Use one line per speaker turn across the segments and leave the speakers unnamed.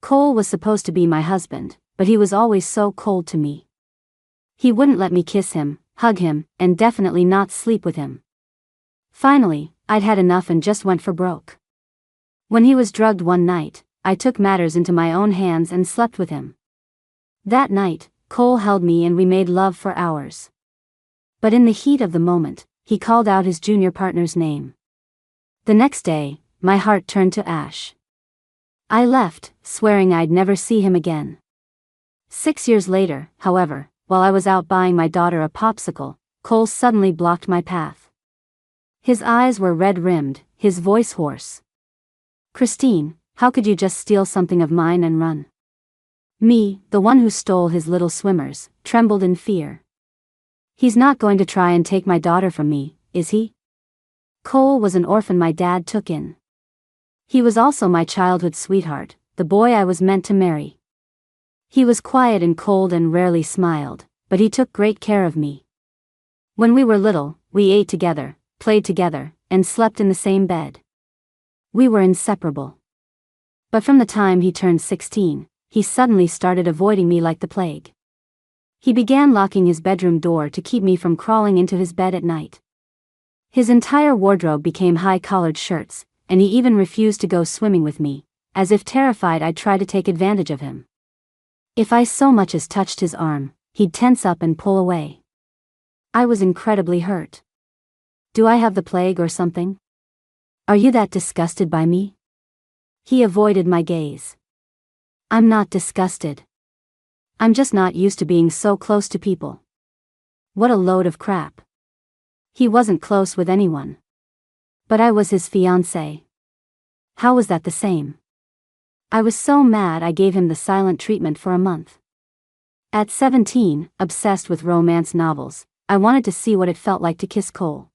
Cole was supposed to be my husband, but he was always so cold to me. He wouldn't let me kiss him, hug him, and definitely not sleep with him. Finally, I'd had enough and just went for broke. When he was drugged one night, I took matters into my own hands and slept with him. That night, Cole held me and we made love for hours. But in the heat of the moment, he called out his junior partner's name. The next day, my heart turned to ash. I left, swearing I'd never see him again. 6 years later, however, while I was out buying my daughter a popsicle, Cole suddenly blocked my path. His eyes were red-rimmed, his voice hoarse. "Christine, how could you just steal something of mine and run?" Me, the one who stole his little swimmers, trembled in fear. "He's not going to try and take my daughter from me, is he?" Cole was an orphan my dad took in. He was also my childhood sweetheart, the boy I was meant to marry. He was quiet and cold and rarely smiled, but he took great care of me. When we were little, we ate together, played together, and slept in the same bed. We were inseparable. But from the time he turned 16, he suddenly started avoiding me like the plague. He began locking his bedroom door to keep me from crawling into his bed at night. His entire wardrobe became high-collared shirts, and he even refused to go swimming with me, as if terrified I'd try to take advantage of him. If I so much as touched his arm, he'd tense up and pull away. I was incredibly hurt. "Do I have the plague or something? Are you that disgusted by me?" He avoided my gaze. "I'm not disgusted. I'm just not used to being so close to people." What a load of crap. He wasn't close with anyone. But I was his fiancée. How was that the same? I was so mad I gave him the silent treatment for a month. At 17, obsessed with romance novels, I wanted to see what it felt like to kiss Cole.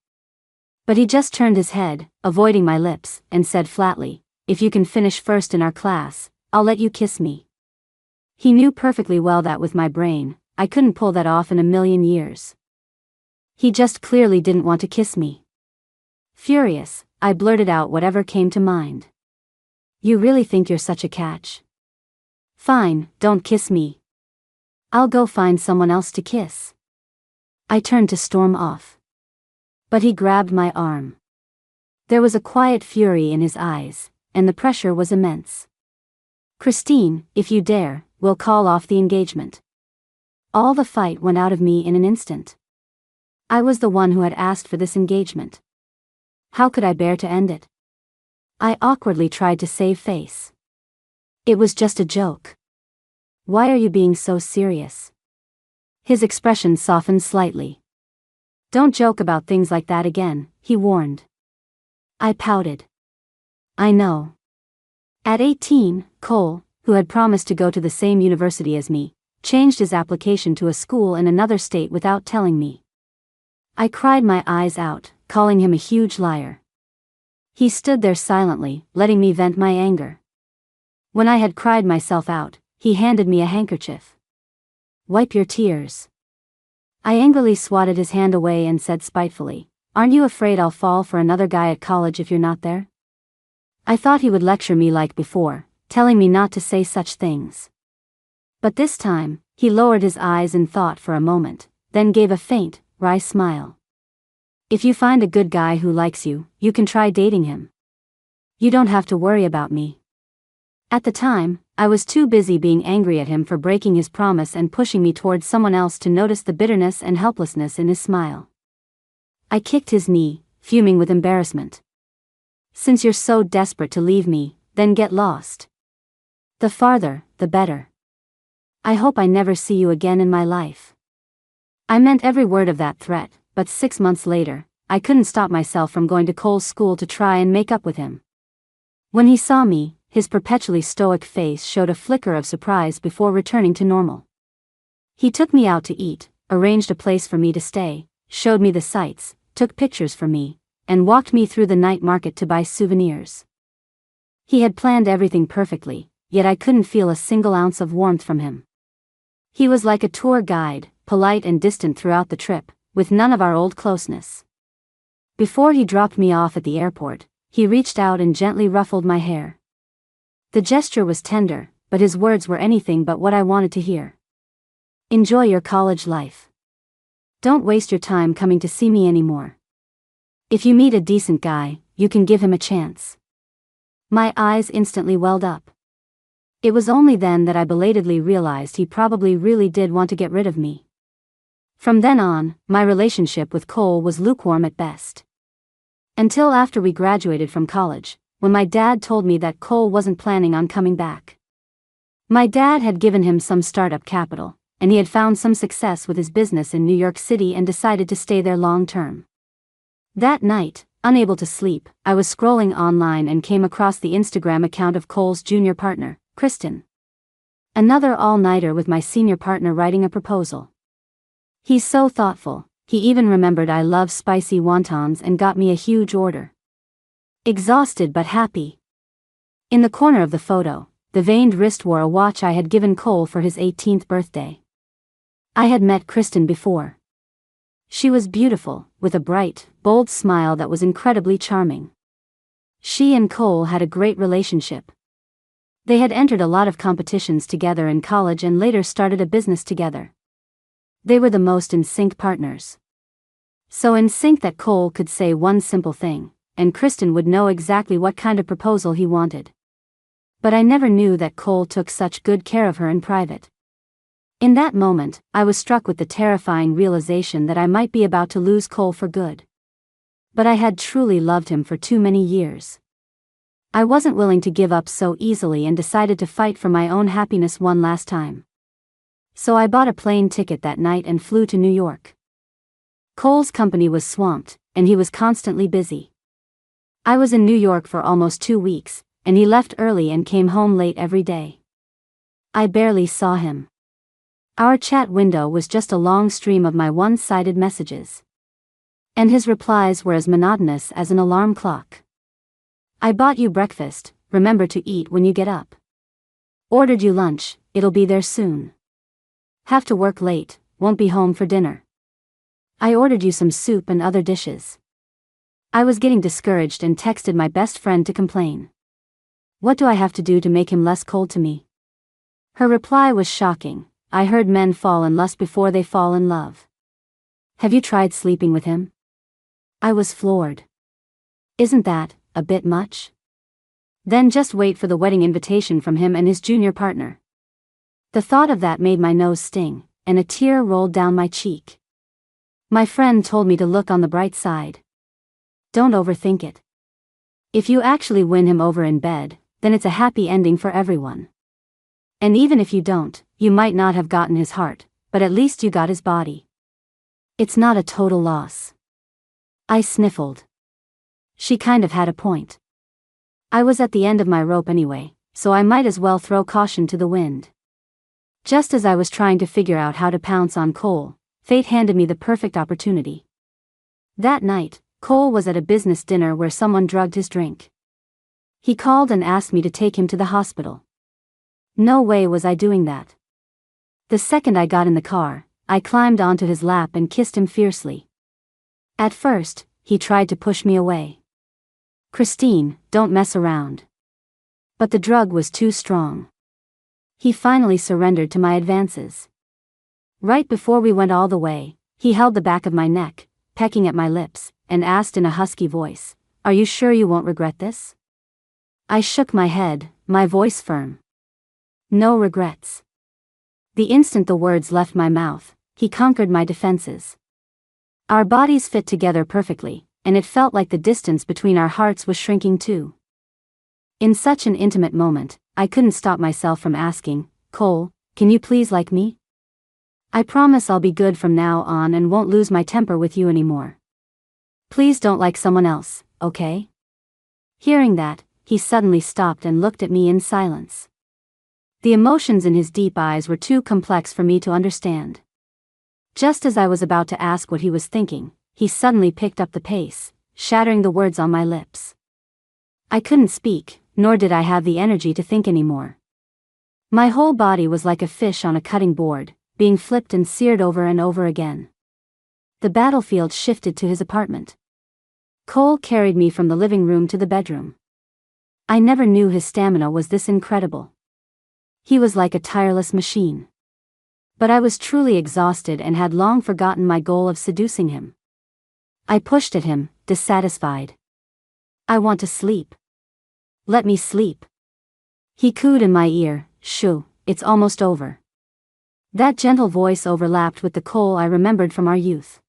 But he just turned his head, avoiding my lips, and said flatly, "If you can finish first in our class, I'll let you kiss me." He knew perfectly well that with my brain, I couldn't pull that off in a million years. He just clearly didn't want to kiss me. Furious, I blurted out whatever came to mind. "You really think you're such a catch? Fine, don't kiss me. I'll go find someone else to kiss." I turned to storm off. But he grabbed my arm. There was a quiet fury in his eyes, and the pressure was immense. "Christine, if you dare, we'll call off the engagement." All the fight went out of me in an instant. I was the one who had asked for this engagement. How could I bear to end it? I awkwardly tried to save face. "It was just a joke. Why are you being so serious?" His expression softened slightly. "Don't joke about things like that again," he warned. I pouted. "I know." At 18, Cole, who had promised to go to the same university as me, changed his application to a school in another state without telling me. I cried my eyes out, calling him a huge liar. He stood there silently, letting me vent my anger. When I had cried myself out, he handed me a handkerchief. "Wipe your tears." I angrily swatted his hand away and said spitefully, "Aren't you afraid I'll fall for another guy at college if you're not there?" I thought he would lecture me like before, telling me not to say such things. But this time, he lowered his eyes in thought for a moment, then gave a faint, wry smile. "If you find a good guy who likes you, you can try dating him. You don't have to worry about me." At the time, I was too busy being angry at him for breaking his promise and pushing me towards someone else to notice the bitterness and helplessness in his smile. I kicked his knee, fuming with embarrassment. "Since you're so desperate to leave me, then get lost. The farther, the better. I hope I never see you again in my life." I meant every word of that threat, but 6 months later, I couldn't stop myself from going to Cole's school to try and make up with him. When he saw me, his perpetually stoic face showed a flicker of surprise before returning to normal. He took me out to eat, arranged a place for me to stay, showed me the sights, took pictures for me, and walked me through the night market to buy souvenirs. He had planned everything perfectly, yet I couldn't feel a single ounce of warmth from him. He was like a tour guide, polite and distant throughout the trip, with none of our old closeness. Before he dropped me off at the airport, he reached out and gently ruffled my hair. The gesture was tender, but his words were anything but what I wanted to hear. Enjoy your college life. Don't waste your time coming to see me anymore. If you meet a decent guy, you can give him a chance. My eyes instantly welled up. It was only then that I belatedly realized he probably really did want to get rid of me. From then on, my relationship with Cole was lukewarm at best. Until after we graduated from college, when my dad told me that Cole wasn't planning on coming back. My dad had given him some startup capital, and he had found some success with his business in New York City and decided to stay there long term. That night, unable to sleep, I was scrolling online and came across the Instagram account of Cole's junior partner, Kristen. Another all-nighter with my senior partner writing a proposal. He's so thoughtful, he even remembered I love spicy wontons and got me a huge order. Exhausted but happy. In the corner of the photo, the veined wrist wore a watch I had given Cole for his 18th birthday. I had met Kristen before. She was beautiful, with a bright, bold smile that was incredibly charming. She and Cole had a great relationship. They had entered a lot of competitions together in college and later started a business together. They were the most in sync partners. So in sync that Cole could say one simple thing, and Kristen would know exactly what kind of proposal he wanted. But I never knew that Cole took such good care of her in private. In that moment, I was struck with the terrifying realization that I might be about to lose Cole for good. But I had truly loved him for too many years. I wasn't willing to give up so easily and decided to fight for my own happiness one last time. So I bought a plane ticket that night and flew to New York. Cole's company was swamped, and he was constantly busy. I was in New York for almost 2 weeks, and he left early and came home late every day. I barely saw him. Our chat window was just a long stream of my one-sided messages. And his replies were as monotonous as an alarm clock. I bought you breakfast, remember to eat when you get up. Ordered you lunch, it'll be there soon. Have to work late, won't be home for dinner. I ordered you some soup and other dishes. I was getting discouraged and texted my best friend to complain. What do I have to do to make him less cold to me? Her reply was shocking. I heard men fall in lust before they fall in love. Have you tried sleeping with him? I was floored. Isn't that a bit much? Then just wait for the wedding invitation from him and his junior partner. The thought of that made my nose sting, and a tear rolled down my cheek. My friend told me to look on the bright side. Don't overthink it. If you actually win him over in bed, then it's a happy ending for everyone. And even if you don't, you might not have gotten his heart, but at least you got his body. It's not a total loss. I sniffled. She kind of had a point. I was at the end of my rope anyway, so I might as well throw caution to the wind. Just as I was trying to figure out how to pounce on Cole, fate handed me the perfect opportunity. That night, Cole was at a business dinner where someone drugged his drink. He called and asked me to take him to the hospital. No way was I doing that. The second I got in the car, I climbed onto his lap and kissed him fiercely. At first, he tried to push me away. Christine, don't mess around. But the drug was too strong. He finally surrendered to my advances. Right before we went all the way, he held the back of my neck, pecking at my lips, and asked in a husky voice, "Are you sure you won't regret this?" I shook my head, my voice firm. No regrets. The instant the words left my mouth, he conquered my defenses. Our bodies fit together perfectly, and it felt like the distance between our hearts was shrinking too. In such an intimate moment, I couldn't stop myself from asking, "Cole, can you please like me? I promise I'll be good from now on and won't lose my temper with you anymore. Please don't like someone else, okay?" Hearing that, he suddenly stopped and looked at me in silence. The emotions in his deep eyes were too complex for me to understand. Just as I was about to ask what he was thinking, he suddenly picked up the pace, shattering the words on my lips. I couldn't speak, nor did I have the energy to think anymore. My whole body was like a fish on a cutting board, being flipped and seared over and over again. The battlefield shifted to his apartment. Cole carried me from the living room to the bedroom. I never knew his stamina was this incredible. He was like a tireless machine. But I was truly exhausted and had long forgotten my goal of seducing him. I pushed at him, dissatisfied. "I want to sleep. Let me sleep." He cooed in my ear, "Shoo, it's almost over." That gentle voice overlapped with the Cole I remembered from our youth.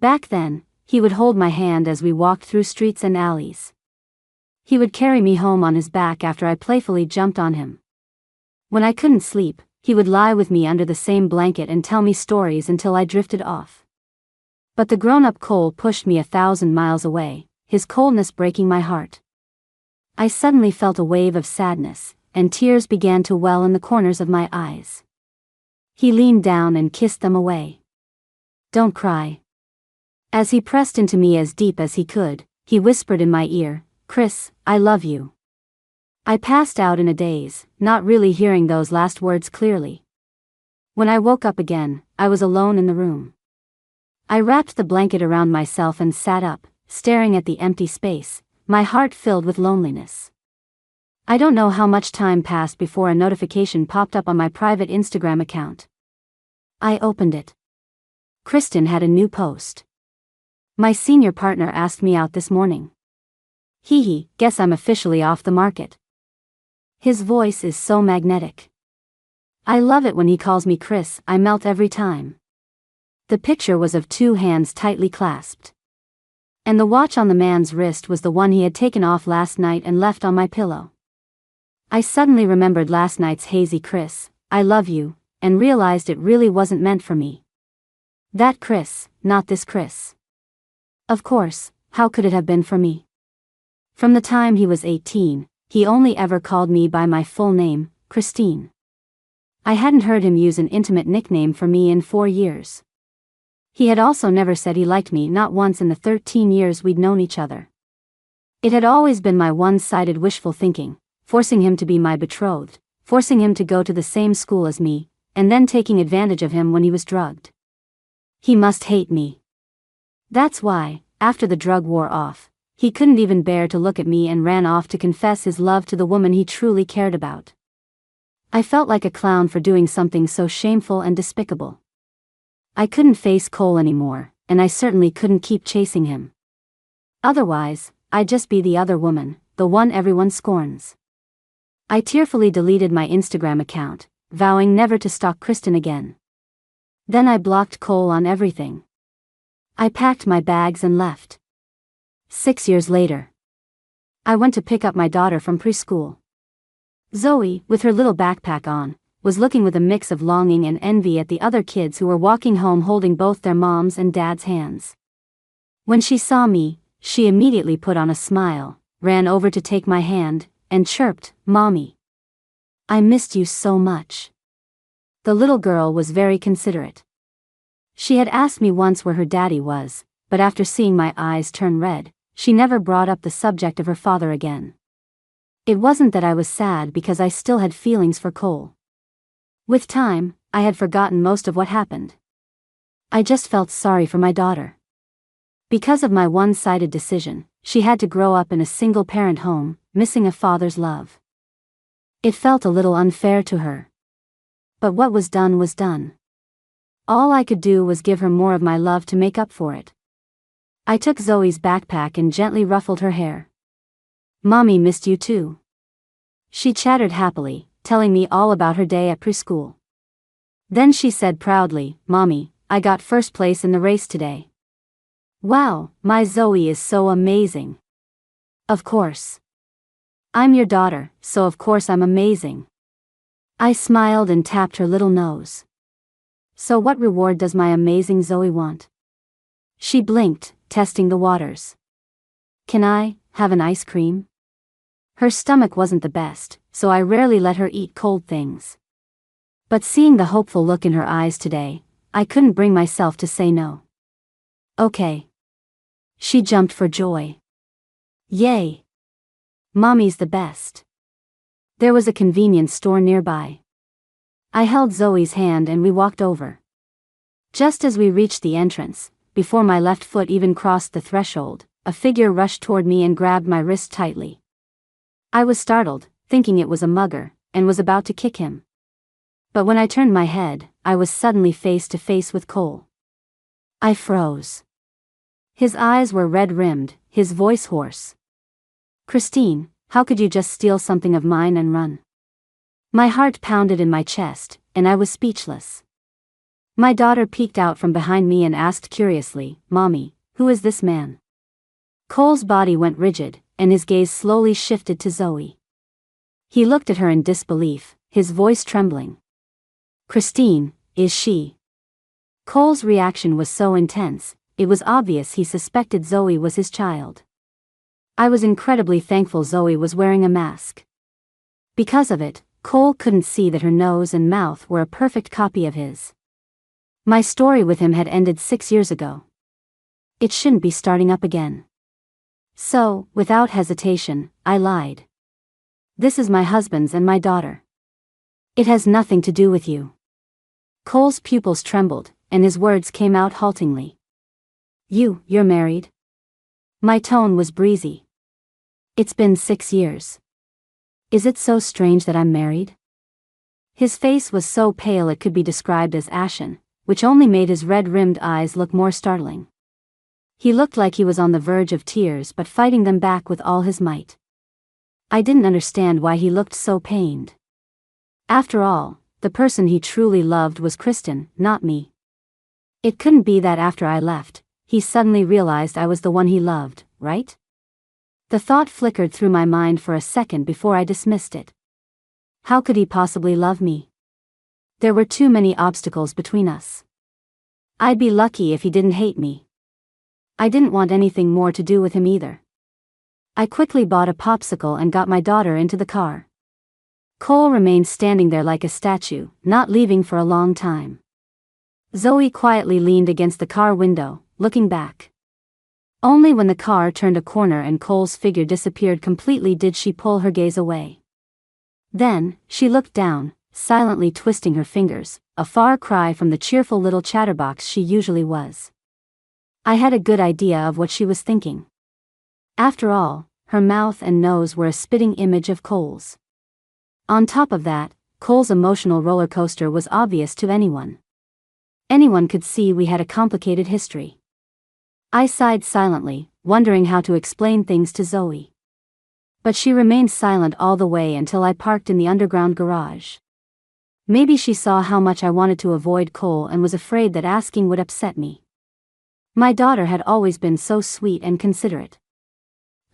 Back then, he would hold my hand as we walked through streets and alleys. He would carry me home on his back after I playfully jumped on him. When I couldn't sleep, he would lie with me under the same blanket and tell me stories until I drifted off. But the grown-up Cole pushed me 1,000 miles away, his coldness breaking my heart. I suddenly felt a wave of sadness, and tears began to well in the corners of my eyes. He leaned down and kissed them away. "Don't cry." As he pressed into me as deep as he could, he whispered in my ear, "Chris, I love you." I passed out in a daze, not really hearing those last words clearly. When I woke up again, I was alone in the room. I wrapped the blanket around myself and sat up, staring at the empty space, my heart filled with loneliness. I don't know how much time passed before a notification popped up on my private Instagram account. I opened it. Kristen had a new post. "My senior partner asked me out this morning. Hee, guess I'm officially off the market." His voice is so magnetic. I love it when he calls me Chris, I melt every time. The picture was of 2 hands tightly clasped. And the watch on the man's wrist was the one he had taken off last night and left on my pillow. I suddenly remembered last night's hazy "Chris, I love you," and realized it really wasn't meant for me. That Chris, not this Chris. Of course, how could it have been for me? From the time he was 18, he only ever called me by my full name, Christine. I hadn't heard him use an intimate nickname for me in 4 years. He had also never said he liked me, not once in the 13 years we'd known each other. It had always been my one-sided wishful thinking, forcing him to be my betrothed, forcing him to go to the same school as me, and then taking advantage of him when he was drugged. He must hate me. That's why, after the drug wore off, he couldn't even bear to look at me and ran off to confess his love to the woman he truly cared about. I felt like a clown for doing something so shameful and despicable. I couldn't face Cole anymore, and I certainly couldn't keep chasing him. Otherwise, I'd just be the other woman, the one everyone scorns. I tearfully deleted my Instagram account, vowing never to stalk Kristen again. Then I blocked Cole on everything. I packed my bags and left. 6 years later, I went to pick up my daughter from preschool. Zoe, with her little backpack on, was looking with a mix of longing and envy at the other kids who were walking home holding both their mom's and dad's hands. When she saw me, she immediately put on a smile, ran over to take my hand, and chirped, "Mommy, I missed you so much." The little girl was very considerate. She had asked me once where her daddy was, but after seeing my eyes turn red, she never brought up the subject of her father again. It wasn't that I was sad because I still had feelings for Cole. With time, I had forgotten most of what happened. I just felt sorry for my daughter. Because of my one-sided decision, she had to grow up in a single-parent home, missing a father's love. It felt a little unfair to her. But what was done was done. All I could do was give her more of my love to make up for it. I took Zoe's backpack and gently ruffled her hair. "Mommy missed you too." She chattered happily, telling me all about her day at preschool. Then she said proudly, "Mommy, I got first place in the race today." Wow, my Zoe is so amazing. Of course. I'm your daughter, so of course I'm amazing. I smiled and tapped her little nose. So what reward does my amazing Zoe want? She blinked, testing the waters. "Can I have an ice cream?" Her stomach wasn't the best, so I rarely let her eat cold things. But seeing the hopeful look in her eyes today, I couldn't bring myself to say no. "Okay." She jumped for joy. Yay! Mommy's the best. There was a convenience store nearby. I held Zoe's hand and we walked over. Just as we reached the entrance, before my left foot even crossed the threshold, a figure rushed toward me and grabbed my wrist tightly. I was startled, thinking it was a mugger, and was about to kick him. But when I turned my head, I was suddenly face to face with Cole. I froze. His eyes were red-rimmed, his voice hoarse. "Christine, how could you just steal something of mine and run?" My heart pounded in my chest, and I was speechless. My daughter peeked out from behind me and asked curiously, "Mommy, who is this man?" Cole's body went rigid, and his gaze slowly shifted to Zoe. He looked at her in disbelief, his voice trembling. "Christine, is she?" Cole's reaction was so intense, it was obvious he suspected Zoe was his child. I was incredibly thankful Zoe was wearing a mask. Because of it, Cole couldn't see that her nose and mouth were a perfect copy of his. My story with him had ended 6 years ago. It shouldn't be starting up again. So, without hesitation, I lied. "This is my husband's and my daughter. It has nothing to do with you." Cole's pupils trembled, and his words came out haltingly. You're married?" My tone was breezy. "It's been 6 years. Is it so strange that I'm married?" His face was so pale it could be described as ashen, which only made his red-rimmed eyes look more startling. He looked like he was on the verge of tears but fighting them back with all his might. I didn't understand why he looked so pained. After all, the person he truly loved was Kristen, not me. It couldn't be that after I left, he suddenly realized I was the one he loved, right? The thought flickered through my mind for a second before I dismissed it. How could he possibly love me? There were too many obstacles between us. I'd be lucky if he didn't hate me. I didn't want anything more to do with him either. I quickly bought a popsicle and got my daughter into the car. Cole remained standing there like a statue, not leaving for a long time. Zoe quietly leaned against the car window, looking back. Only when the car turned a corner and Cole's figure disappeared completely did she pull her gaze away. Then, she looked down, silently twisting her fingers, a far cry from the cheerful little chatterbox she usually was. I had a good idea of what she was thinking. After all, her mouth and nose were a spitting image of Cole's. On top of that, Cole's emotional roller coaster was obvious to anyone. Anyone could see we had a complicated history. I sighed silently, wondering how to explain things to Zoe. But she remained silent all the way until I parked in the underground garage. Maybe she saw how much I wanted to avoid Cole and was afraid that asking would upset me. My daughter had always been so sweet and considerate.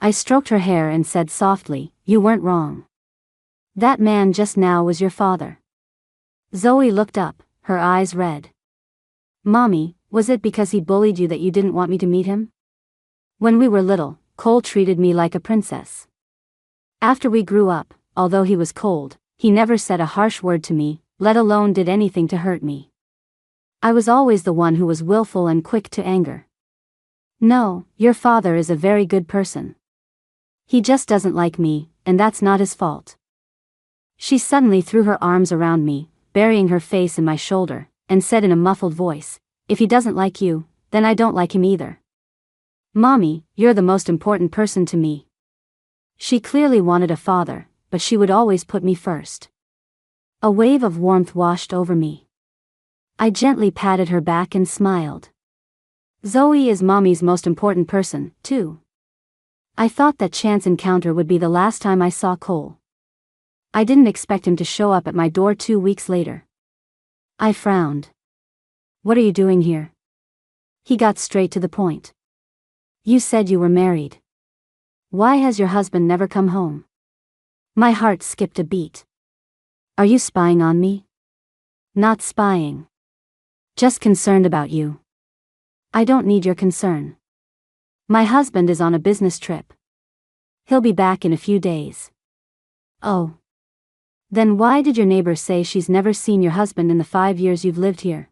I stroked her hair and said softly, "You weren't wrong. That man just now was your father." Zoe looked up, her eyes red. "Mommy, was it because he bullied you that you didn't want me to meet him? When we were little, Cole treated me like a princess. After we grew up, although he was cold, he never said a harsh word to me, let alone did anything to hurt me. I was always the one who was willful and quick to anger. No, your father is a very good person. He just doesn't like me, and that's not his fault." She suddenly threw her arms around me, burying her face in my shoulder, and said in a muffled voice, "If he doesn't like you, then I don't like him either. Mommy, you're the most important person to me." She clearly wanted a father, but she would always put me first. A wave of warmth washed over me. I gently patted her back and smiled. Zoe is Mommy's most important person, too. I thought that chance encounter would be the last time I saw Cole. I didn't expect him to show up at my door 2 weeks later. I frowned. "What are you doing here?" He got straight to the point. "You said you were married. Why has your husband never come home?" My heart skipped a beat. "Are you spying on me?" "Not spying. Just concerned about you." "I don't need your concern. My husband is on a business trip. He'll be back in a few days." "Oh. Then why did your neighbor say she's never seen your husband in the 5 years you've lived here?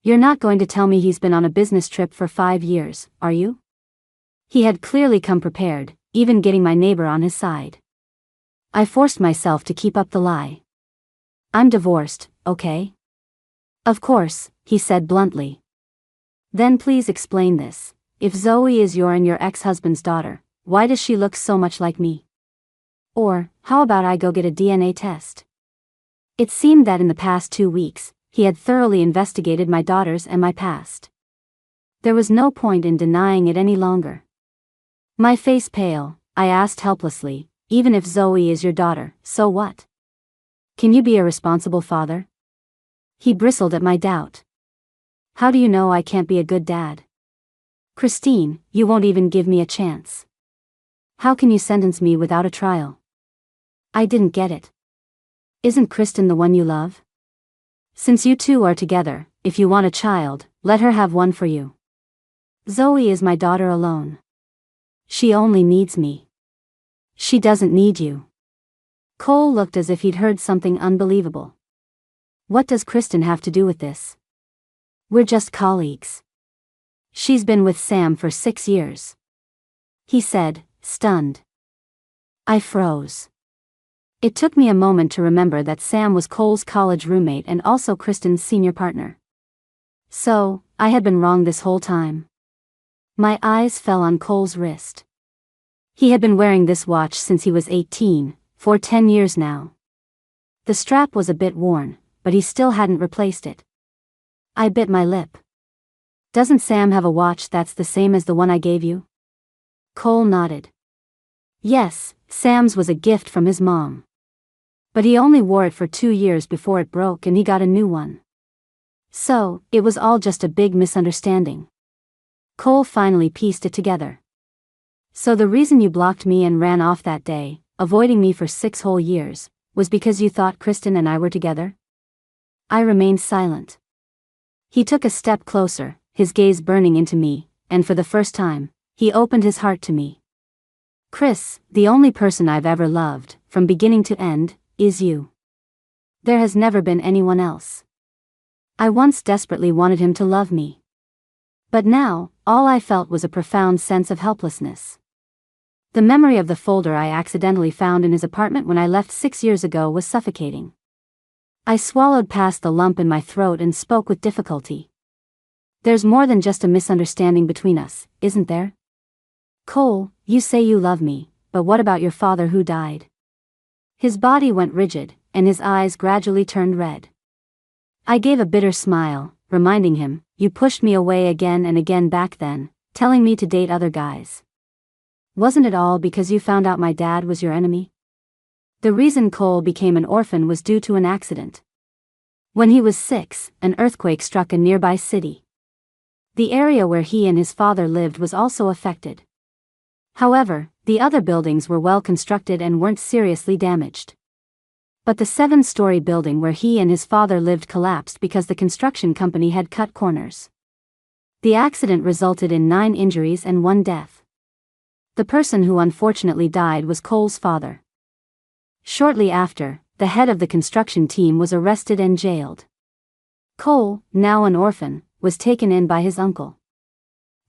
You're not going to tell me he's been on a business trip for 5 years, are you?" He had clearly come prepared, even getting my neighbor on his side. I forced myself to keep up the lie. "I'm divorced, okay?" "Of course," he said bluntly. "Then please explain this. If Zoe is your and your ex-husband's daughter, why does she look so much like me? Or, how about I go get a DNA test? It seemed that in the past 2 weeks, he had thoroughly investigated my daughters and my past. There was no point in denying it any longer. My face pale, I asked helplessly, even if Zoe is your daughter, so what? Can you be a responsible father? He bristled at my doubt. How do you know I can't be a good dad? Christine, you won't even give me a chance. How can you sentence me without a trial? I didn't get it. Isn't Kristen the one you love? Since you two are together, if you want a child, let her have one for you. Zoe is my daughter alone. She only needs me. She doesn't need you. Cole looked as if he'd heard something unbelievable. What does Kristen have to do with this? We're just colleagues. She's been with Sam for 6 years. He said, stunned. I froze. It took me a moment to remember that Sam was Cole's college roommate and also Kristen's senior partner. So, I had been wrong this whole time. My eyes fell on Cole's wrist. He had been wearing this watch since he was 18, for 10 years now. The strap was a bit worn, but he still hadn't replaced it. I bit my lip. Doesn't Sam have a watch that's the same as the one I gave you? Cole nodded. Yes, Sam's was a gift from his mom. But he only wore it for 2 years before it broke and he got a new one. So, it was all just a big misunderstanding. Cole finally pieced it together. So the reason you blocked me and ran off that day, avoiding me for 6 whole years, was because you thought Kristen and I were together? I remained silent. He took a step closer, his gaze burning into me, and for the first time, he opened his heart to me. Chris, the only person I've ever loved, from beginning to end, is you. There has never been anyone else. I once desperately wanted him to love me. But now, all I felt was a profound sense of helplessness. The memory of the folder I accidentally found in his apartment when I left 6 years ago was suffocating. I swallowed past the lump in my throat and spoke with difficulty. There's more than just a misunderstanding between us, isn't there? Cole, you say you love me, but what about your father who died? His body went rigid, and his eyes gradually turned red. I gave a bitter smile, reminding him, you pushed me away again and again back then, telling me to date other guys. Wasn't it all because you found out my dad was your enemy? The reason Cole became an orphan was due to an accident. When he was 6, an earthquake struck a nearby city. The area where he and his father lived was also affected. However, the other buildings were well constructed and weren't seriously damaged. But the 7-story building where he and his father lived collapsed because the construction company had cut corners. The accident resulted in 9 injuries and 1 death. The person who unfortunately died was Cole's father. Shortly after, the head of the construction team was arrested and jailed. Cole, now an orphan, was taken in by his uncle.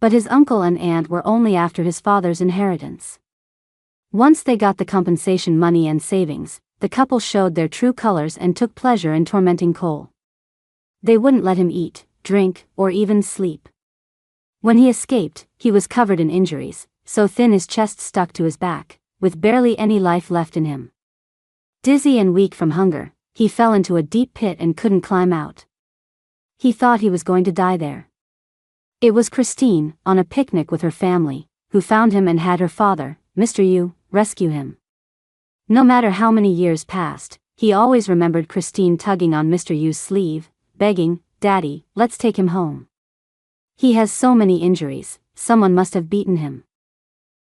But his uncle and aunt were only after his father's inheritance. Once they got the compensation money and savings, the couple showed their true colors and took pleasure in tormenting Cole. They wouldn't let him eat, drink, or even sleep. When he escaped, he was covered in injuries, so thin his chest stuck to his back, with barely any life left in him. Dizzy and weak from hunger, he fell into a deep pit and couldn't climb out. He thought he was going to die there. It was Christine, on a picnic with her family, who found him and had her father, Mr. Yu, rescue him. No matter how many years passed, he always remembered Christine tugging on Mr. Yu's sleeve, begging, "Daddy, let's take him home. He has so many injuries, someone must have beaten him.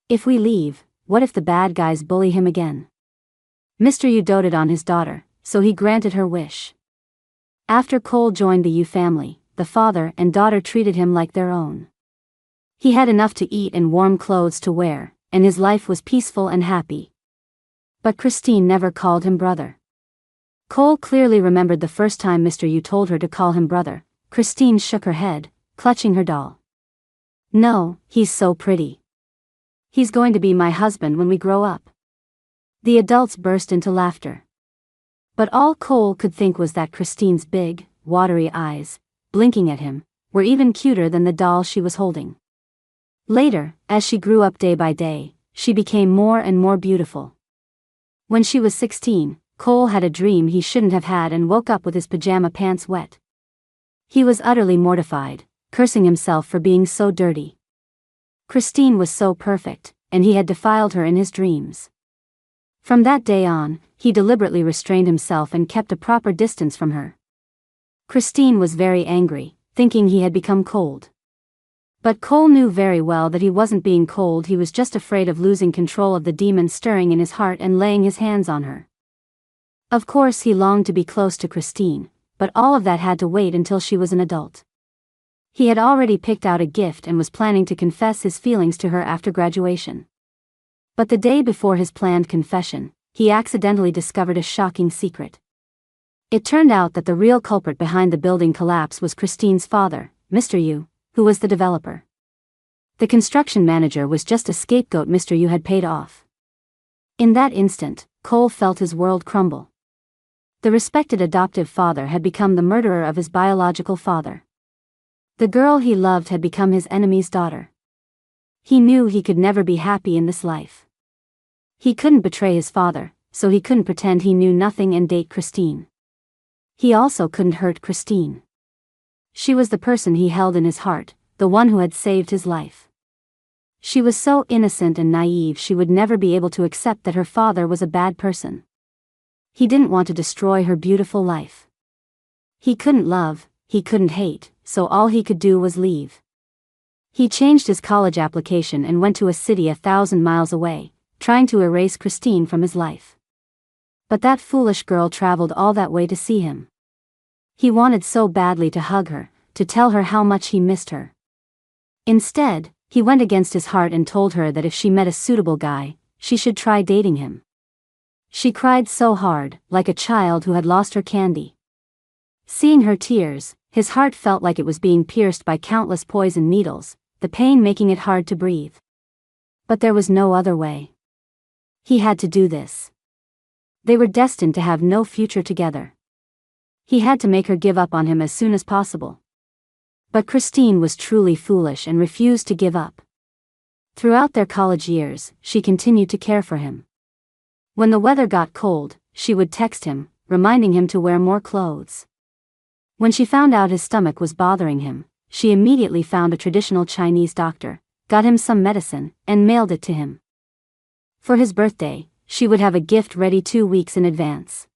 If we leave, what if the bad guys bully him again?" Mr. Yu doted on his daughter, so he granted her wish. After Cole joined the Yu family, the father and daughter treated him like their own. He had enough to eat and warm clothes to wear, and his life was peaceful and happy. But Christine never called him brother. Cole clearly remembered the first time Mr. Yu told her to call him brother. Christine shook her head, clutching her doll. "No, he's so pretty. He's going to be my husband when we grow up." The adults burst into laughter. But all Cole could think was that Christine's big, watery eyes, blinking at him, were even cuter than the doll she was holding. Later, as she grew up day by day, she became more and more beautiful. When she was 16, Cole had a dream he shouldn't have had and woke up with his pajama pants wet. He was utterly mortified, cursing himself for being so dirty. Christine was so perfect, and he had defiled her in his dreams. From that day on, he deliberately restrained himself and kept a proper distance from her. Christine was very angry, thinking he had become cold. But Cole knew very well that he wasn't being cold, he was just afraid of losing control of the demon stirring in his heart and laying his hands on her. Of course he longed to be close to Christine, but all of that had to wait until she was an adult. He had already picked out a gift and was planning to confess his feelings to her after graduation. But the day before his planned confession, he accidentally discovered a shocking secret. It turned out that the real culprit behind the building collapse was Christine's father, Mr. Yu, who was the developer. The construction manager was just a scapegoat Mr. Yu had paid off. In that instant, Cole felt his world crumble. The respected adoptive father had become the murderer of his biological father. The girl he loved had become his enemy's daughter. He knew he could never be happy in this life. He couldn't betray his father, so he couldn't pretend he knew nothing and date Christine. He also couldn't hurt Christine. She was the person he held in his heart, the one who had saved his life. She was so innocent and naive she would never be able to accept that her father was a bad person. He didn't want to destroy her beautiful life. He couldn't love, he couldn't hate, so all he could do was leave. He changed his college application and went to a city 1,000 miles away, trying to erase Christine from his life. But that foolish girl traveled all that way to see him. He wanted so badly to hug her, to tell her how much he missed her. Instead, he went against his heart and told her that if she met a suitable guy, she should try dating him. She cried so hard, like a child who had lost her candy. Seeing her tears, his heart felt like it was being pierced by countless poison needles, the pain making it hard to breathe. But there was no other way. He had to do this. They were destined to have no future together. He had to make her give up on him as soon as possible. But Christine was truly foolish and refused to give up. Throughout their college years, she continued to care for him. When the weather got cold, she would text him, reminding him to wear more clothes. When she found out his stomach was bothering him, she immediately found a traditional Chinese doctor, got him some medicine, and mailed it to him. For his birthday, she would have a gift ready 2 weeks in advance.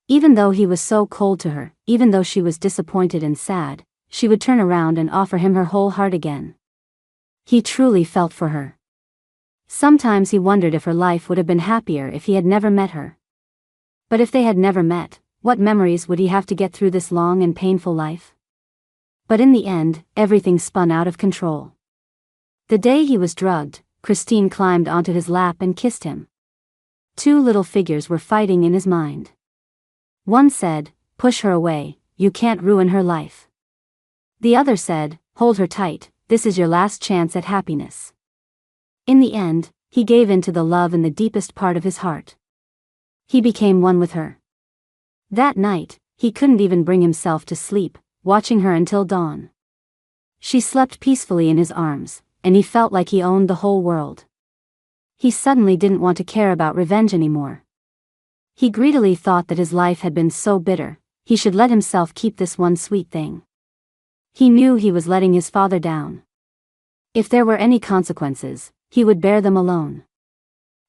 Even though he was so cold to her, even though she was disappointed and sad, she would turn around and offer him her whole heart again. He truly felt for her. Sometimes he wondered if her life would have been happier if he had never met her. But if they had never met, what memories would he have to get through this long and painful life? But in the end, everything spun out of control. The day he was drugged, Christine climbed onto his lap and kissed him. Two little figures were fighting in his mind. One said, "Push her away, you can't ruin her life." The other said, "Hold her tight, this is your last chance at happiness." In the end, he gave in to the love in the deepest part of his heart. He became one with her. That night, he couldn't even bring himself to sleep, watching her until dawn. She slept peacefully in his arms, and he felt like he owned the whole world. He suddenly didn't want to care about revenge anymore. He greedily thought that his life had been so bitter, he should let himself keep this one sweet thing. He knew he was letting his father down. If there were any consequences, he would bear them alone.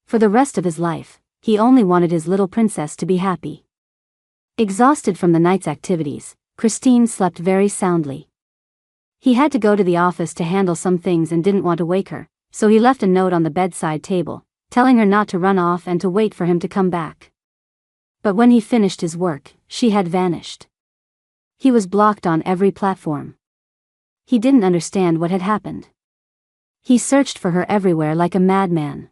For the rest of his life, he only wanted his little princess to be happy. Exhausted from the night's activities, Christine slept very soundly. He had to go to the office to handle some things and didn't want to wake her, so he left a note on the bedside table, telling her not to run off and to wait for him to come back. But when he finished his work, she had vanished. He was blocked on every platform. He didn't understand what had happened. He searched for her everywhere like a madman.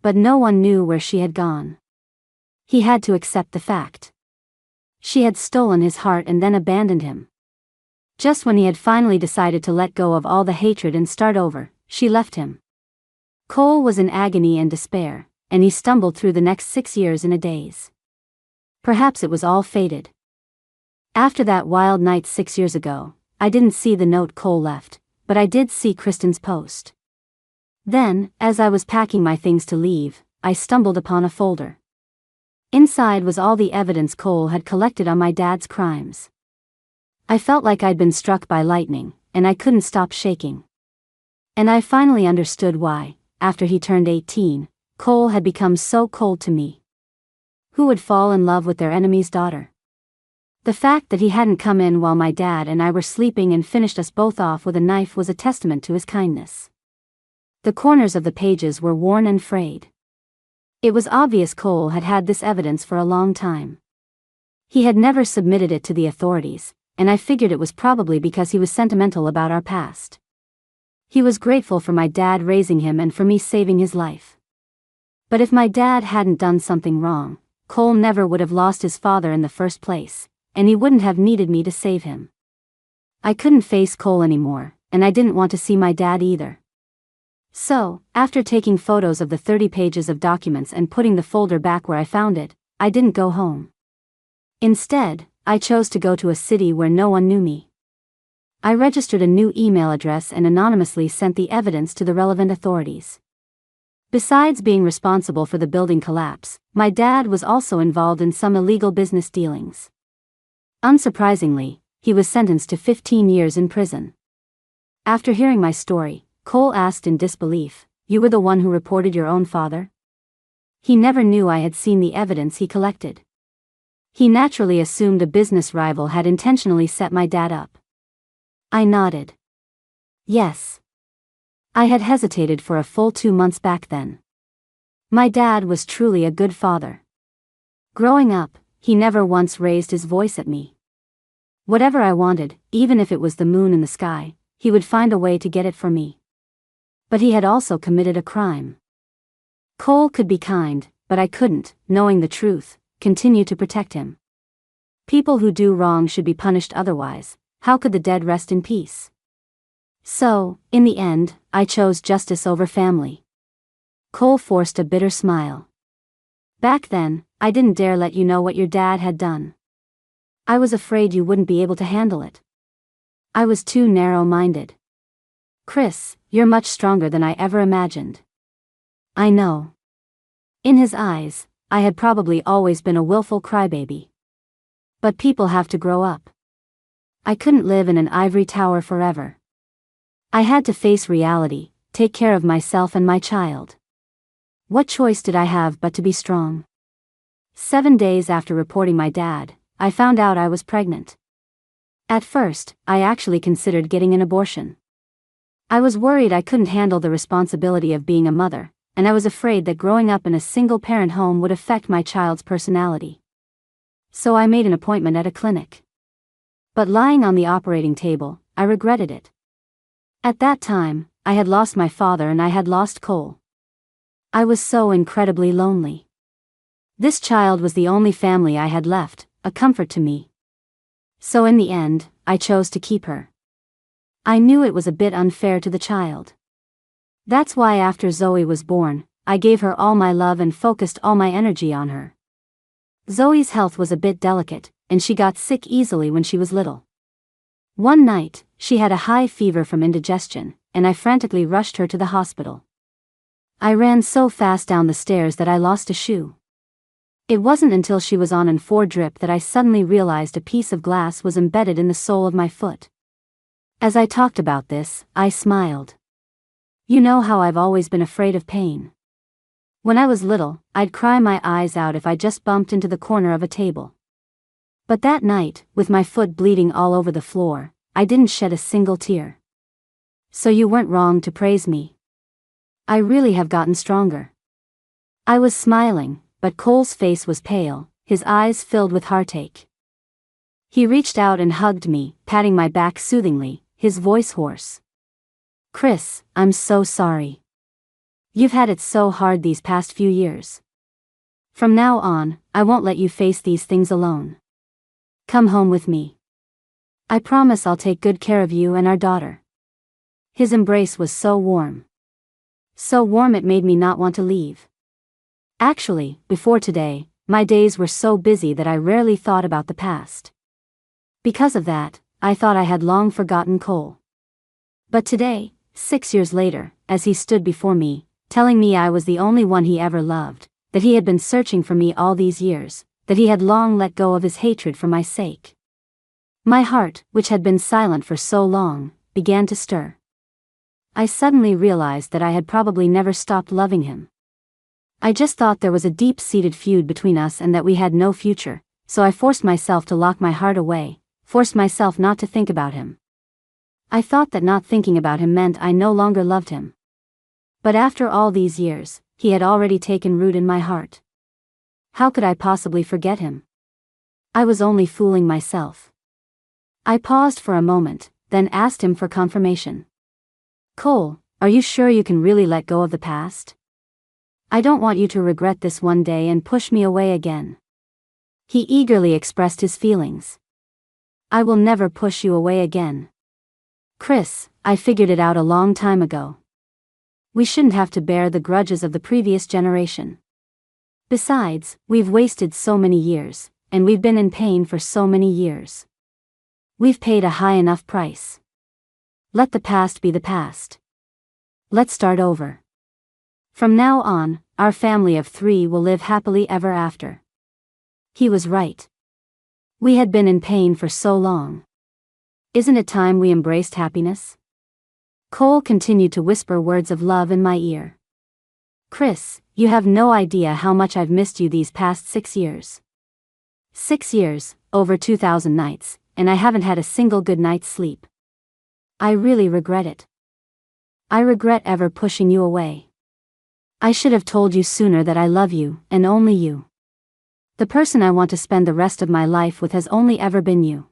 But no one knew where she had gone. He had to accept the fact. She had stolen his heart and then abandoned him. Just when he had finally decided to let go of all the hatred and start over, she left him. Cole was in agony and despair, and he stumbled through the next 6 years in a daze. Perhaps it was all fated. After that wild night 6 years ago, I didn't see the note Cole left, but I did see Kristen's post. Then, as I was packing my things to leave, I stumbled upon a folder. Inside was all the evidence Cole had collected on my dad's crimes. I felt like I'd been struck by lightning, and I couldn't stop shaking. And I finally understood why, after he turned 18, Cole had become so cold to me. Who would fall in love with their enemy's daughter? The fact that he hadn't come in while my dad and I were sleeping and finished us both off with a knife was a testament to his kindness. The corners of the pages were worn and frayed. It was obvious Cole had had this evidence for a long time. He had never submitted it to the authorities, and I figured it was probably because he was sentimental about our past. He was grateful for my dad raising him and for me saving his life. But if my dad hadn't done something wrong, Cole never would have lost his father in the first place, and he wouldn't have needed me to save him. I couldn't face Cole anymore, and I didn't want to see my dad either. So, after taking photos of the 30 pages of documents and putting the folder back where I found it, I didn't go home. Instead, I chose to go to a city where no one knew me. I registered a new email address and anonymously sent the evidence to the relevant authorities. Besides being responsible for the building collapse, my dad was also involved in some illegal business dealings. Unsurprisingly, he was sentenced to 15 years in prison. After hearing my story, Cole asked in disbelief, "You were the one who reported your own father?" He never knew I had seen the evidence he collected. He naturally assumed a business rival had intentionally set my dad up. I nodded. Yes. I had hesitated for a full 2 months back then. My dad was truly a good father. Growing up, he never once raised his voice at me. Whatever I wanted, even if it was the moon in the sky, he would find a way to get it for me. But he had also committed a crime. Cole could be kind, but I couldn't, knowing the truth, continue to protect him. People who do wrong should be punished otherwise. How could the dead rest in peace? So, in the end, I chose justice over family. Cole forced a bitter smile. Back then, I didn't dare let you know what your dad had done. I was afraid you wouldn't be able to handle it. I was too narrow-minded. Chris, you're much stronger than I ever imagined. I know. In his eyes, I had probably always been a willful crybaby. But people have to grow up. I couldn't live in an ivory tower forever. I had to face reality, take care of myself and my child. What choice did I have but to be strong? 7 days after reporting my dad, I found out I was pregnant. At first, I actually considered getting an abortion. I was worried I couldn't handle the responsibility of being a mother, and I was afraid that growing up in a single-parent home would affect my child's personality. So I made an appointment at a clinic. But lying on the operating table, I regretted it. At that time, I had lost my father and I had lost Cole. I was so incredibly lonely. This child was the only family I had left, a comfort to me. So in the end, I chose to keep her. I knew it was a bit unfair to the child. That's why after Zoe was born, I gave her all my love and focused all my energy on her. Zoe's health was a bit delicate, and she got sick easily when she was little. One night, she had a high fever from indigestion, and I frantically rushed her to the hospital. I ran so fast down the stairs that I lost a shoe. It wasn't until she was on an 4 drip that I suddenly realized a piece of glass was embedded in the sole of my foot. As I talked about this, I smiled. You know how I've always been afraid of pain. When I was little, I'd cry my eyes out if I just bumped into the corner of a table. But that night, with my foot bleeding all over the floor, I didn't shed a single tear. So you weren't wrong to praise me. I really have gotten stronger. I was smiling, but Cole's face was pale, his eyes filled with heartache. He reached out and hugged me, patting my back soothingly, his voice hoarse. Chris, I'm so sorry. You've had it so hard these past few years. From now on, I won't let you face these things alone. Come home with me. I promise I'll take good care of you and our daughter. His embrace was so warm. So warm it made me not want to leave. Actually, before today, my days were so busy that I rarely thought about the past. Because of that, I thought I had long forgotten Cole. But today, 6 years later, as he stood before me, telling me I was the only one he ever loved, that he had been searching for me all these years, that he had long let go of his hatred for my sake. My heart, which had been silent for so long, began to stir. I suddenly realized that I had probably never stopped loving him. I just thought there was a deep-seated feud between us and that we had no future, so I forced myself to lock my heart away, forced myself not to think about him. I thought that not thinking about him meant I no longer loved him. But after all these years, he had already taken root in my heart. How could I possibly forget him? I was only fooling myself. I paused for a moment, then asked him for confirmation. Cole, are you sure you can really let go of the past? I don't want you to regret this one day and push me away again. He eagerly expressed his feelings. I will never push you away again. Chris, I figured it out a long time ago. We shouldn't have to bear the grudges of the previous generation. Besides, we've wasted so many years, and we've been in pain for so many years. We've paid a high enough price. Let the past be the past. Let's start over. From now on, our family of 3 will live happily ever after. He was right. We had been in pain for so long. Isn't it time we embraced happiness? Cole continued to whisper words of love in my ear. Chris, you have no idea how much I've missed you these past 6 years. 6 years, over 2,000 nights, and I haven't had a single good night's sleep. I really regret it. I regret ever pushing you away. I should have told you sooner that I love you, and only you. The person I want to spend the rest of my life with has only ever been you.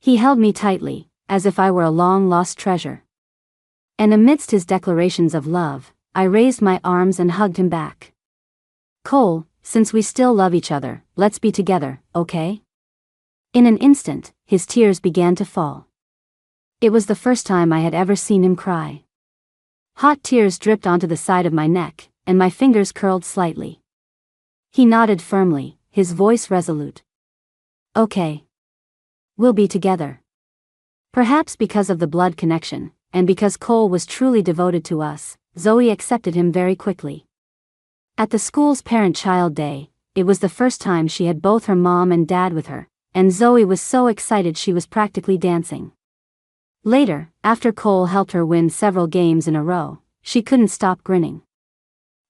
He held me tightly, as if I were a long-lost treasure. And amidst his declarations of love, I raised my arms and hugged him back. Cole, since we still love each other, let's be together, okay? In an instant, his tears began to fall. It was the first time I had ever seen him cry. Hot tears dripped onto the side of my neck, and my fingers curled slightly. He nodded firmly, his voice resolute. Okay. We'll be together. Perhaps because of the blood connection, and because Cole was truly devoted to us, Zoe accepted him very quickly. At the school's parent-child day, it was the first time she had both her mom and dad with her, and Zoe was so excited she was practically dancing. Later, after Cole helped her win several games in a row, she couldn't stop grinning.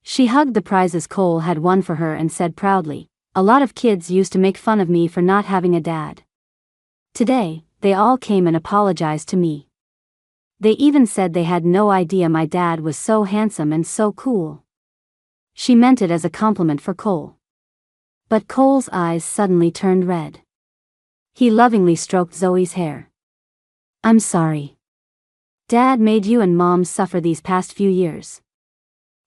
She hugged the prizes Cole had won for her and said proudly, "A lot of kids used to make fun of me for not having a dad. Today, they all came and apologized to me. They even said they had no idea my dad was so handsome and so cool." She meant it as a compliment for Cole. But Cole's eyes suddenly turned red. He lovingly stroked Zoe's hair. "I'm sorry. Dad made you and Mom suffer these past few years.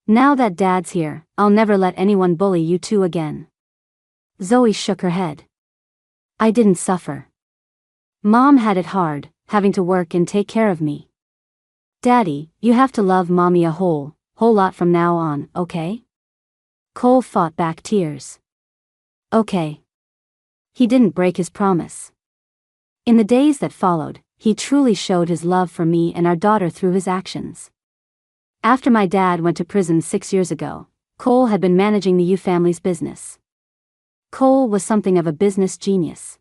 Now that Dad's here, I'll never let anyone bully you two again." Zoe shook her head. "I didn't suffer. Mom had it hard, having to work and take care of me. Daddy, you have to love Mommy a whole lot from now on, okay?" Cole fought back tears. "Okay." He didn't break his promise. In the days that followed, he truly showed his love for me and our daughter through his actions. After my dad went to prison 6 years ago, Cole had been managing the Yu family's business. Cole was something of a business genius.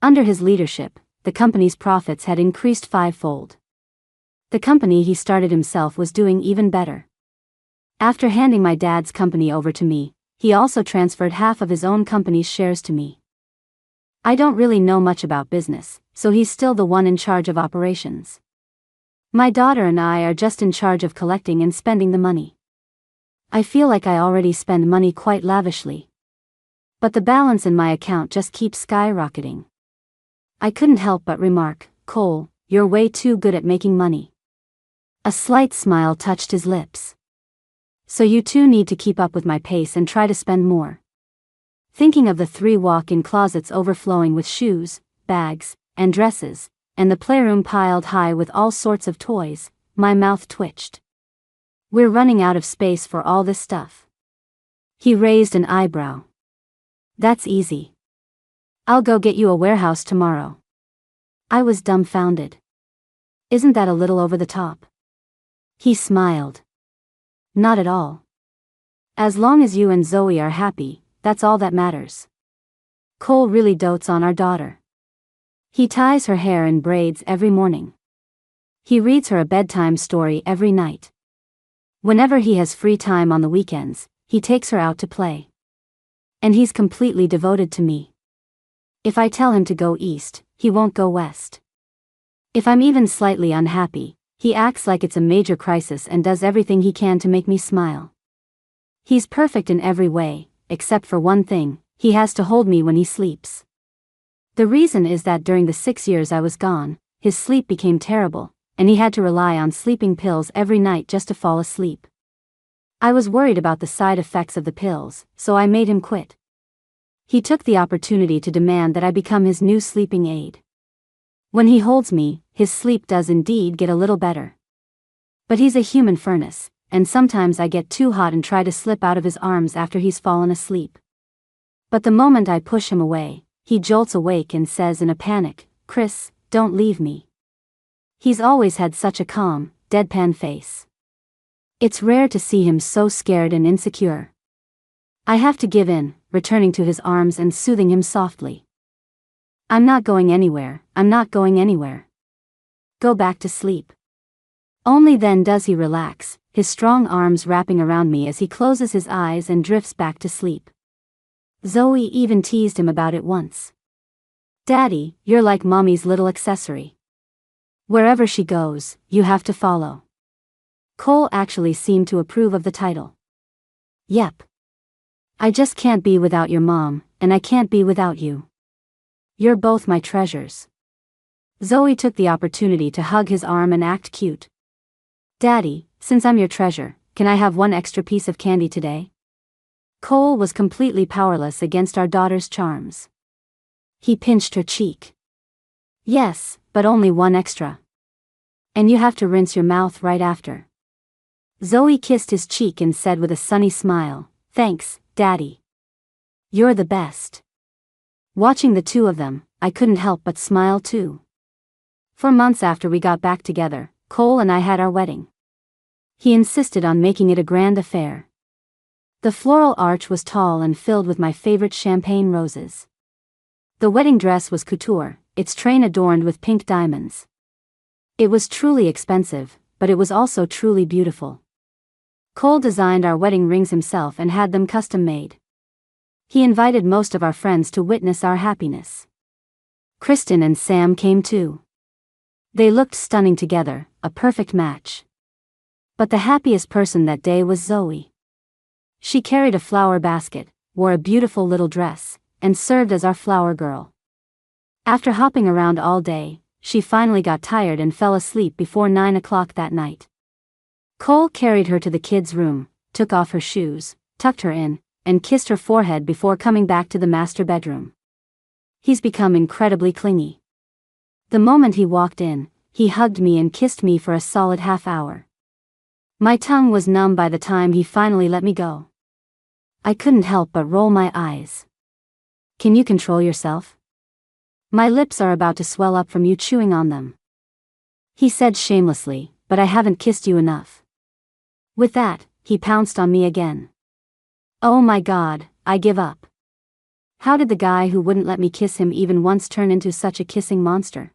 Under his leadership, the company's profits had increased 5-fold. The company he started himself was doing even better. After handing my dad's company over to me, he also transferred half of his own company's shares to me. I don't really know much about business, so he's still the one in charge of operations. My daughter and I are just in charge of collecting and spending the money. I feel like I already spend money quite lavishly. But the balance in my account just keeps skyrocketing. I couldn't help but remark, "Cole, you're way too good at making money." A slight smile touched his lips. "So you two need to keep up with my pace and try to spend more." Thinking of the 3 walk-in closets overflowing with shoes, bags, and dresses, and the playroom piled high with all sorts of toys, my mouth twitched. "We're running out of space for all this stuff." He raised an eyebrow. "That's easy. I'll go get you a warehouse tomorrow." I was dumbfounded. "Isn't that a little over the top?" He smiled. "Not at all. As long as you and Zoe are happy, that's all that matters. Cole really dotes on our daughter. He ties her hair in braids every morning. He reads her a bedtime story every night. Whenever he has free time on the weekends, he takes her out to play. And he's completely devoted to me. If I tell him to go east, he won't go west. If I'm even slightly unhappy, he acts like it's a major crisis and does everything he can to make me smile. He's perfect in every way, except for one thing: he has to hold me when he sleeps. The reason is that during the 6 years I was gone, his sleep became terrible, and he had to rely on sleeping pills every night just to fall asleep. I was worried about the side effects of the pills, so I made him quit. He took the opportunity to demand that I become his new sleeping aid. When he holds me, his sleep does indeed get a little better. But he's a human furnace, and sometimes I get too hot and try to slip out of his arms after he's fallen asleep. But the moment I push him away, he jolts awake and says in a panic, "Chris, don't leave me." He's always had such a calm, deadpan face. It's rare to see him so scared and insecure. I have to give in, returning to his arms and soothing him softly. "I'm not going anywhere, I'm not going anywhere. Go back to sleep." Only then does he relax, his strong arms wrapping around me as he closes his eyes and drifts back to sleep. Zoe even teased him about it once. "Daddy, you're like Mommy's little accessory. Wherever she goes, you have to follow." Cole actually seemed to approve of the title. "Yep. I just can't be without your mom, and I can't be without you. You're both my treasures." Zoe took the opportunity to hug his arm and act cute. "Daddy, since I'm your treasure, can I have one extra piece of candy today?" Cole was completely powerless against our daughter's charms. He pinched her cheek. "Yes, but only one extra. And you have to rinse your mouth right after." Zoe kissed his cheek and said with a sunny smile, "Thanks, Daddy. You're the best." Watching the two of them, I couldn't help but smile too. For months after we got back together, Cole and I had our wedding. He insisted on making it a grand affair. The floral arch was tall and filled with my favorite champagne roses. The wedding dress was couture, its train adorned with pink diamonds. It was truly expensive, but it was also truly beautiful. Cole designed our wedding rings himself and had them custom made. He invited most of our friends to witness our happiness. Kristen and Sam came too. They looked stunning together, a perfect match. But the happiest person that day was Zoe. She carried a flower basket, wore a beautiful little dress, and served as our flower girl. After hopping around all day, she finally got tired and fell asleep before 9 o'clock that night. Cole carried her to the kids' room, took off her shoes, tucked her in, and kissed her forehead before coming back to the master bedroom. He's become incredibly clingy. The moment he walked in, he hugged me and kissed me for a solid half hour. My tongue was numb by the time he finally let me go. I couldn't help but roll my eyes. "Can you control yourself? My lips are about to swell up from you chewing on them," he said shamelessly, "but I haven't kissed you enough." With that, he pounced on me again. Oh my God, I give up. How did the guy who wouldn't let me kiss him even once turn into such a kissing monster?